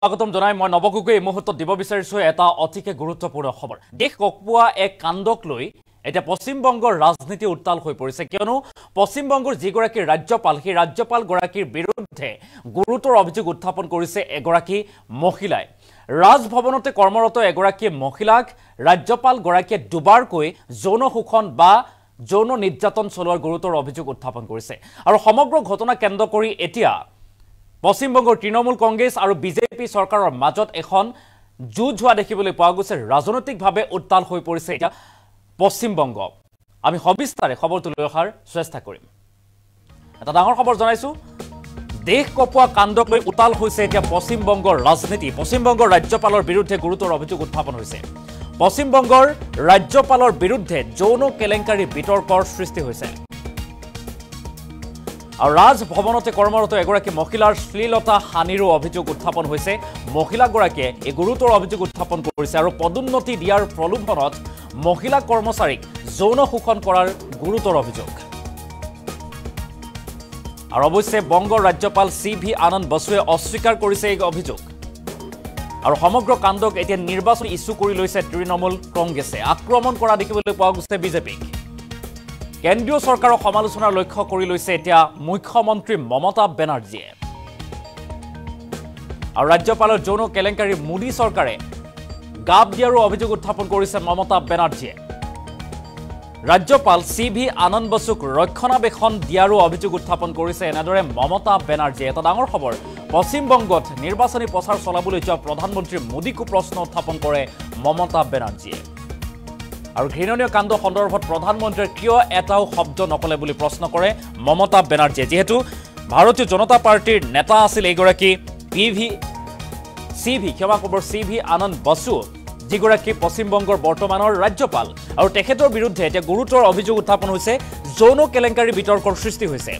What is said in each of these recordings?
স্বাগতম জনাই মই নবকুকে এই মুহূৰ্তত দিব বিচাৰিছো এটা অতিকে গুৰুত্বপূৰ্ণ খবৰ দেশ ককপুৱা এক কাণ্ডক লৈ এটা পশ্চিমবংগৰ ৰাজনীতি উত্তাল হৈ পৰিছে কিয়নো পশ্চিমবংগৰ যিগৰাকী ৰাজ্যপাল সেই ৰাজ্যপাল গৰাকীৰ বিৰুদ্ধে গুৰুতৰ অভিযোগ উত্থাপন কৰিছে এগৰাকী মহিলাই ৰাজভৱনতে কৰ্মৰত এগৰাকী মহিলাক ৰাজ্যপাল গৰাকীয়ে দুবাৰকৈ যৌন শোষণ বা যৌন নিৰ্যাতন চলোৱাৰ গুৰুতৰ অভিযোগ উত্থাপন কৰিছে আৰু সমগ্ৰ ঘটনা কেন্দ্ৰ কৰি এতিয়া পশ্চিমবংগৰ তৃণমূল কংগ্ৰেছ আৰু বিজেপি চৰকাৰৰ মাজত এখন যুঁজ হোৱা দেখিবলৈ পোৱা গৈছে ৰাজনৈতিকভাৱে উত্তাল হৈ পৰিছে এতিয়া পশ্চিমবংগ আমি সবিস্তাৰে খবৰটো লৈ অহাৰ চেষ্টা কৰিম এটা ডাঙৰ খবৰ জনাইছো দেশ কপোৱা কাণ্ডক লৈ উত্তাল হৈছে এতিয়া পশ্চিমবংগৰ ৰাজনীতি পশ্চিমবংগৰ ৰাজ্যপালৰ বিৰুদ্ধে গুৰুতৰ অভিযোগ উত্থাপন হৈছে পশ্চিমবংগৰ ৰাজ্যপালৰ বিৰুদ্ধে যৌন কেলেংকাৰী বিতৰ্কৰ সৃষ্টি হৈছে আৰু ৰাজভৱনতে কৰ্মৰত এগৰাকী মহিলাৰ শ্লীলতা হানিৰো অভিযোগ উত্থাপন হৈছে মহিলাগৰাকীয়ে এই গুৰুতৰ অভিযোগ উত্থাপন কৰিছে আৰু পদোন্নতি দিয়াৰ প্ৰলোভনত মহিলা কৰ্মচাৰীক যৌন শোষণ কৰাৰ গুৰুতৰ অভিযোগ আৰু অৱশ্যে বংগৰ ৰাজ্যপাল চি.ভি. আনন্দ বসুৱে অস্বীকাৰ কৰিছে এই অভিযোগ আৰু সমগ্ৰ কাণ্ডক এতিয়া নিৰ্বাচনী ইস্যু কৰি লৈছে তৃণমূল কংগ্ৰেছে আক্ৰমণ কৰা দেখিবলৈ পোৱা গৈছে বিজেপিক কেন্দ্ৰীয় চৰকাৰৰ সমালোচনাৰ লক্ষ্য কৰি লৈছে এতিয়া মুখ্যমন্ত্ৰী মমতা বেনাৰ্জীয়ে আৰু ৰাজ্যপালৰ যৌন কেলেংকাৰী মোদী চৰকাৰে গাব দিয়াৰো অভিযোগ উত্থাপন কৰিছে মমতা বেনাৰ্জীয়ে ৰাজ্যপাল চি.ভি. আনন্দ বসুক ৰক্ষণাবেক্ষণ দিয়াৰো অভিযোগ উত্থাপন কৰিছে এনেদৰে মমতা বেনাৰ্জীয়ে এটা ডাঙৰ খবৰ পশ্চিমবংগত নিৰ্বাচনী প্ৰচাৰ চলাবলৈ যোৱা প্ৰধানমন্ত্ৰী মোদীকো প্ৰশ্ন উত্থাপন কৰে মমতা বেনাৰ্জীয়ে আৰু ঘৃণনীয় কাণ্ড সন্দৰ্ভত প্ৰধানমন্ত্ৰীয়ে কিয় এটাও শব্দ নকলে বুলি প্ৰশ্ন কৰে মমতা বেনাৰ্জীয়ে যেহেতু ভাৰতীয় জনতা পাৰ্টিৰ নেতা আছিল এইগৰাকী চি.ভি. আনন্দ বসু যিগৰাকী পশ্চিমবংগৰ বৰ্তমানৰ ৰাজ্যপাল আৰু তেখেতৰ বিৰুদ্ধে এতিয়া গুৰুতৰ অভিযোগ উত্থাপন হৈছে যৌন কেলেংকাৰী বিতৰ্কৰ সৃষ্টি হৈছে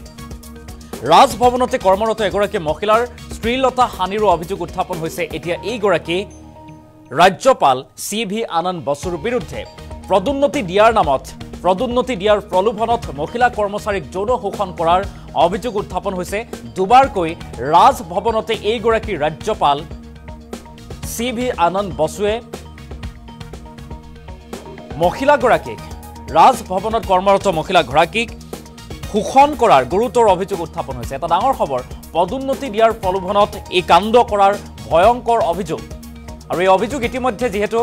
ৰাজভৱনতে কৰ্মৰত এগৰাকী মহিলাৰ শ্লীলতা হানিৰো অভিযোগ উত্থাপন হৈছে এতিয়া এইগৰাকী ৰাজ্যপাল চি.ভি. আনন্দ বসুৰ বিৰুদ্ধে পদোন্নতি দিয়াৰ প্ৰলোভনত মহিলা কৰ্মচাৰীক যৌন শোষণ কৰাৰ অভিযোগ উত্থাপন হৈছে দুবাৰকৈ ৰাজভৱনতে এইগৰাকী ৰাজ্যপাল চি.ভি. আনন্দ বসুৱে মহিলাগৰাকীক ৰাজভৱনত কৰ্মৰত মহিলাগৰাকীক শোষণ কৰাৰ গুৰুতৰ অভিযোগ উত্থাপন হৈছে এটা ডাঙৰ খবৰ পদোন্নতি দিয়াৰ প্ৰলোভনত এই কাণ্ড কৰাৰ ভয়ংকৰ অভিযোগ আৰু এই অভিযোগ ইতিমধ্যে যিহেতু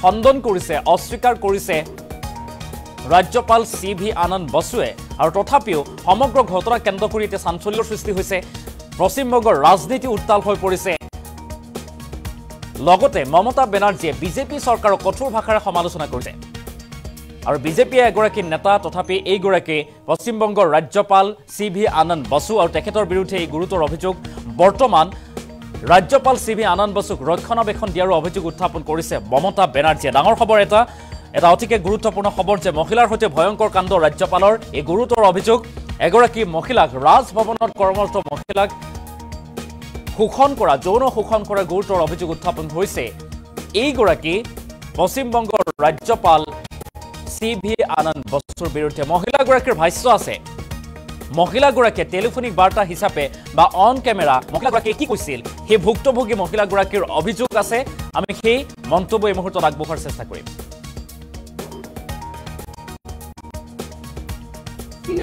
খণ্ডন কৰিছে অস্বীকাৰ কৰিছে ৰাজ্যপাল চি.ভি. আনন্দ বসুৱে আৰু তথাপিও সমগ্ৰ ঘটনা কেন্দ্ৰ কৰি এতিয়া চাঞ্চল্যৰ সৃষ্টি হৈছে পশ্চিমবংগৰ ৰাজনীতি উত্তাল হৈ পৰিছে লগতে মমতা বেনাৰ্জীয়ে বিজেপি চৰকাৰক কঠোৰ ভাষাৰে সমালোচনা কৰিছে আৰু বিজেপিয়ে এগৰাকী নেতা তথাপি এইগৰাকী পশ্চিমবংগৰ ৰাজ্যপাল চি.ভি. আনন্দ বসু আৰু তেখেতৰ বিৰুদ্ধে এই গুৰুতৰ অভিযোগ বৰ্তমান ৰাজ্যপাল চি.ভি. আনন্দ বসুক ৰক্ষণাবেক্ষণ দিয়াৰো অভিযোগ উত্থাপন কৰিছে মমতা বেনাৰ্জীয়ে ডাঙৰ খবৰ এটা অতিকে গুৰুত্বপূৰ্ণ খবৰ যে মহিলাৰ সৈতে ভয়ংকৰ কাণ্ড ৰাজ্যপালৰ এই গুৰুতৰ অভিযোগ এগৰাকী মহিলাক ৰাজভৱনত কৰ্মৰত মহিলাক যৌন শোষণ কৰাৰ গুৰুতৰ অভিযোগ উত্থাপন হৈছে এইগৰাকী পশ্চিমবংগৰ ৰাজ্যপাল চি.ভি. আনন্দ বসুৰ বিৰুদ্ধে মহিলাগৰাকীৰ ভাষ্য আছে মহিলাগৰাকীয়ে টেলিফোনিক বাৰ্তা হিচাপে বা অন কেমেৰা মহিলাগৰাকীয়ে কি কৈছিল সেই ভুক্তভোগী মহিলাগৰাকীৰ অভিযোগ আছে আমি সেই মন্তব্য এই মুহূৰ্তত আগবঢ়াৰ চেষ্টা কৰিম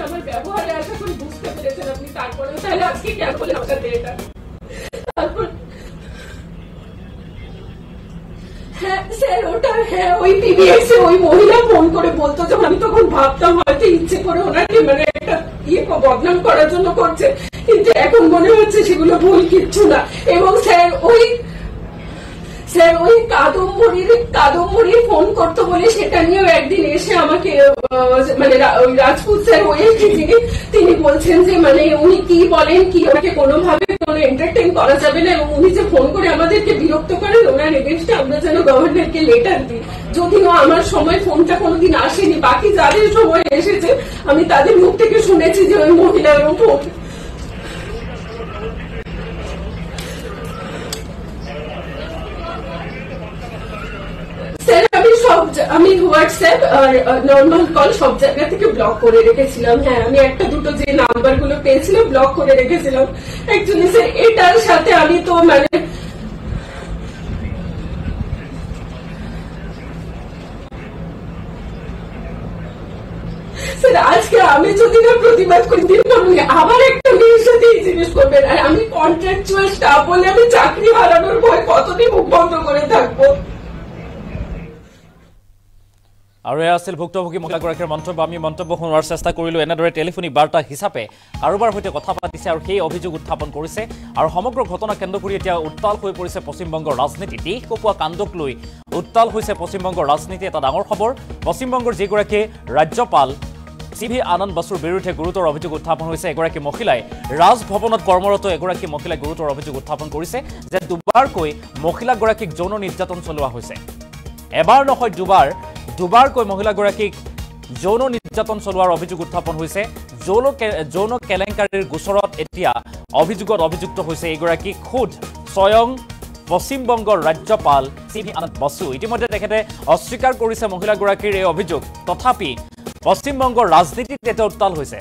আমার ব্যবহারে আশা করি বুঝতে পেরেছেন আপনি তারপরে তাহলে আজকে কেন বলে আমাকে এটা তারপর হ্যাঁ স্যার ওটা হ্যাঁ ওই পিবিএস এ ওই মহিলা ফোন করে বলতো যে আমি তখন ভাবতাম হয়তো ইচ্ছে করে ওনাকে মানে একটা বদনাম করার জন্য করছে কিন্তু এখন মনে হচ্ছে সেগুলো ভুল কিচ্ছু না এবং স্যার ওই কাদম্বরীর ফোন করতো বলে সেটা নিয়েও একদিন এসে আমাকে মানে রাজপুত স্যার ওএসডি তিনি বলছেন যে মানে উনি কি বলেন কি ওনাকে কোনোভাবে কোনো এন্টারটেইন করা যাবে না এবং উনি যে ফোন করে আমাদেরকে বিরক্ত করেন ওনার এগেনস্টে আমরা যেন গভর্নরকে লেটার দিই যদিও আমার সময় ফোনটা কোনোদিন আসেনি বাকি যাদের সময় এসেছে আমি তাদের মুখ থেকে শুনেছি যে ওই মহিলার ফোন আমি হোয়াটসঅ্যাপ আর নর্মাল কল সব জায়গা থেকে ব্লক করে রেখেছিলাম হ্যাঁ আমি একটা দুটো যে নাম্বারগুলো পেয়েছিলাম ব্লক করে রেখেছিলাম অ্যাকচুয়ালি স্যার এটার সাথে আমি তো মানে আমি যদি না প্রতিবাদ করি দিন করুন আবার একটা মেয়ের সাথে এই জিনিস করবেন। আর আমি কন্ট্রাকচুয়াল স্টাফ বলে আমি চাকরি হারানোর ভয় কতদিন মুখ বন্ধ করে থাকবো। আৰু এয়া আছিল ভুক্তভোগী মহিলাগৰাকীৰ মন্তব্য। আমি মন্তব্য শুনোৱাৰ চেষ্টা কৰিলোঁ। এনেদৰে টেলিফোনিক বাৰ্তা হিচাপে কাৰোবাৰ সৈতে কথা পাতিছে আৰু সেই অভিযোগ উত্থাপন কৰিছে। আৰু সমগ্ৰ ঘটনা কেন্দ্ৰ কৰি এতিয়া উত্তাল হৈ পৰিছে পশ্চিমবংগৰ ৰাজনীতি। দেশ কঁপোৱা কাণ্ডক লৈ উত্তাল হৈছে পশ্চিমবংগৰ ৰাজনীতি। এটা ডাঙৰ খবৰ, পশ্চিমবংগৰ যিগৰাকী ৰাজ্যপাল CV আনন্দ বসুৰ বিৰুদ্ধে গুৰুতৰ অভিযোগ উত্থাপন হৈছে। এগৰাকী মহিলাই ৰাজভৱনত কৰ্মৰত এগৰাকী মহিলাই গুৰুতৰ অভিযোগ উত্থাপন কৰিছে যে দুবাৰকৈ মহিলাগৰাকীক যৌন নিৰ্যাতন চলোৱা হৈছে। এবাৰ নহয় দুবাৰকৈ মহিলাগৰাকীক যৌন নিৰ্যাতন চলোৱাৰ অভিযোগ উত্থাপন হৈছে। যৌন কেলেংকাৰীৰ গোচৰত এতিয়া অভিযোগত অভিযুক্ত হৈছে এগৰাকী খোদ স্বয়ং পশ্চিমবংগৰ ৰাজ্যপাল CV আনন্দ বসু। ইতিমধ্যে তেখেতে অস্বীকাৰ কৰিছে মহিলাগৰাকীৰ এই অভিযোগ। তথাপি পশ্চিমবংগৰ ৰাজনীতিত এতিয়া উত্তাল হৈছে।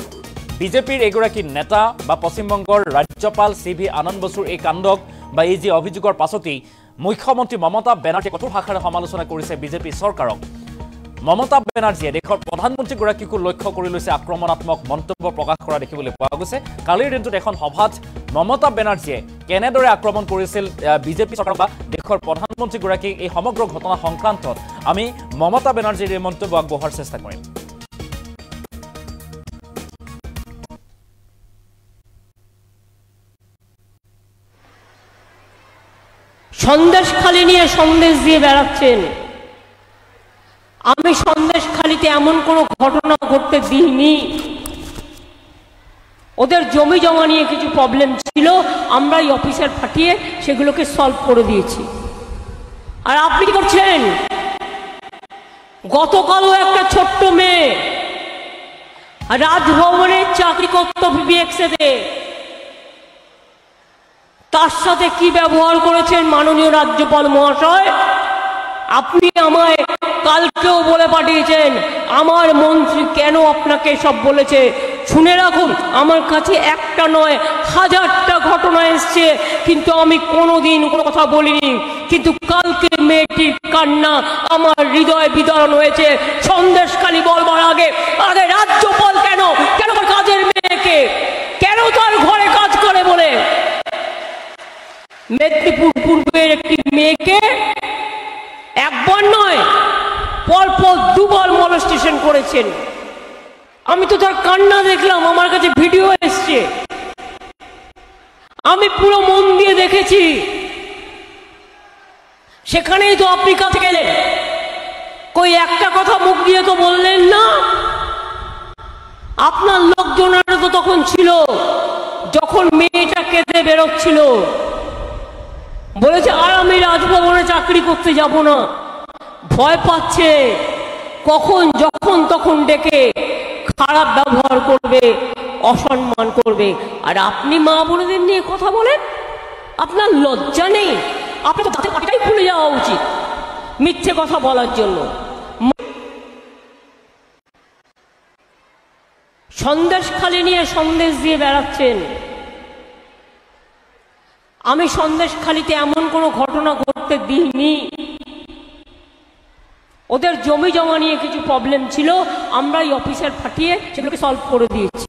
বিজেপিৰ এগৰাকী নেতা বা পশ্চিমবংগৰ ৰাজ্যপাল CV আনন্দ বসুৰ এই কাণ্ডক বা এই যি অভিযোগৰ পাছতেই মুখ্যমন্ত্ৰী মমতা বেনাৰ্জীয়ে কঠোৰ ভাষাৰে সমালোচনা কৰিছে বিজেপি চৰকাৰক। মমতা বেনাৰ্জীয়ে দেশৰ প্ৰধানমন্ত্ৰীগৰাকীকো লক্ষ্য কৰি লৈছে আক্ৰমণাত্মক মন্তব্য প্ৰকাশ কৰা দেখিবলৈ পোৱা গৈছে। কালিৰ দিনটোত এখন সভাত মমতা বেনাৰ্জীয়ে কেনেদৰে আক্ৰমণ কৰিছিল বিজেপি চৰকাৰ বা দেশৰ প্ৰধানমন্ত্ৰীগৰাকীক এই সমগ্ৰ ঘটনা সংক্ৰান্তত আমি মমতা বেনাৰ্জীৰ এই মন্তব্য আগবঢ়োৱাৰ চেষ্টা কৰিম। সন্দেশখালি নিয়ে সন্দেশ দিয়ে বেড়াচ্ছেন। আমি সন্দেশখালিতে এমন কোনো ঘটনা ঘটতে দিইনি। ওদের জমি জমা নিয়ে কিছু প্রবলেম ছিল, আমরাই অফিসার পাঠিয়ে সেগুলোকে সলভ করে দিয়েছি। আর আপনি কি করছেন? গতকালও একটা ছোট্ট মেয়ে রাজভবনে চাকরি করত PBX-এ, তার সাথে কি ব্যবহার করেছেন মাননীয় রাজ্যপাল মহাশয়? আপনি আমায় কালকেও বলে পাঠিয়েছেন আমার মন্ত্রী কেন আপনাকে সব বলেছে। শুনে রাখুন, আমার কাছে একটা নয় হাজারটা ঘটনা এসছে, কিন্তু আমি কোনোদিন কোনো কথা বলিনি। কিন্তু কালকে মেয়েটির কান্না আমার হৃদয় বিদারণ হয়েছে। সন্দেশখালি বলবার আগে রাজ্যপাল কেন কাজের মেয়েকে কেন তার ঘরে কাজ করে বলে মেদিনীপুর পূর্বের একটি মেয়েকে একবার নয় পরপর দুবার মলেস্টেশন করেছেন। আমি তো তার কান্না দেখলাম, আমার কাছে ভিডিও এসছে, আমি পুরো মন দিয়ে দেখেছি। সেখানেই তো আপনি কাছে গেলেন, কই একটা কথা মুখ দিয়ে তো বললেন না। আপনার লোকজনেরও তো তখন ছিল, যখন মেয়েটা কেঁদে বেরোচ্ছিল, বলেছে আর আমি রাজভবনে চাকরি করতে যাব না, ভয় পাচ্ছে কখন যখন তখন ডেকে খারাপ ব্যবহার করবে, অসম্মান করবে। আর আপনি মা বোনেদের নিয়ে কথা বলেন, আপনার লজ্জা নেই? আপনার তো দাঁতের পাটিটাই খুলে যাওয়া উচিত মিথ্যে কথা বলার জন্য। সন্দেশখালি নিয়ে সন্দেশ দিয়ে বেড়াচ্ছেন। আমি সন্দেশখালিতে এমন কোনো ঘটনা ঘটতে দিইনি। ওদের জমি জমা নিয়ে কিছু প্রবলেম ছিল, আমরাই অফিসার পাঠিয়ে সেগুলোকে সলভ করে দিয়েছি।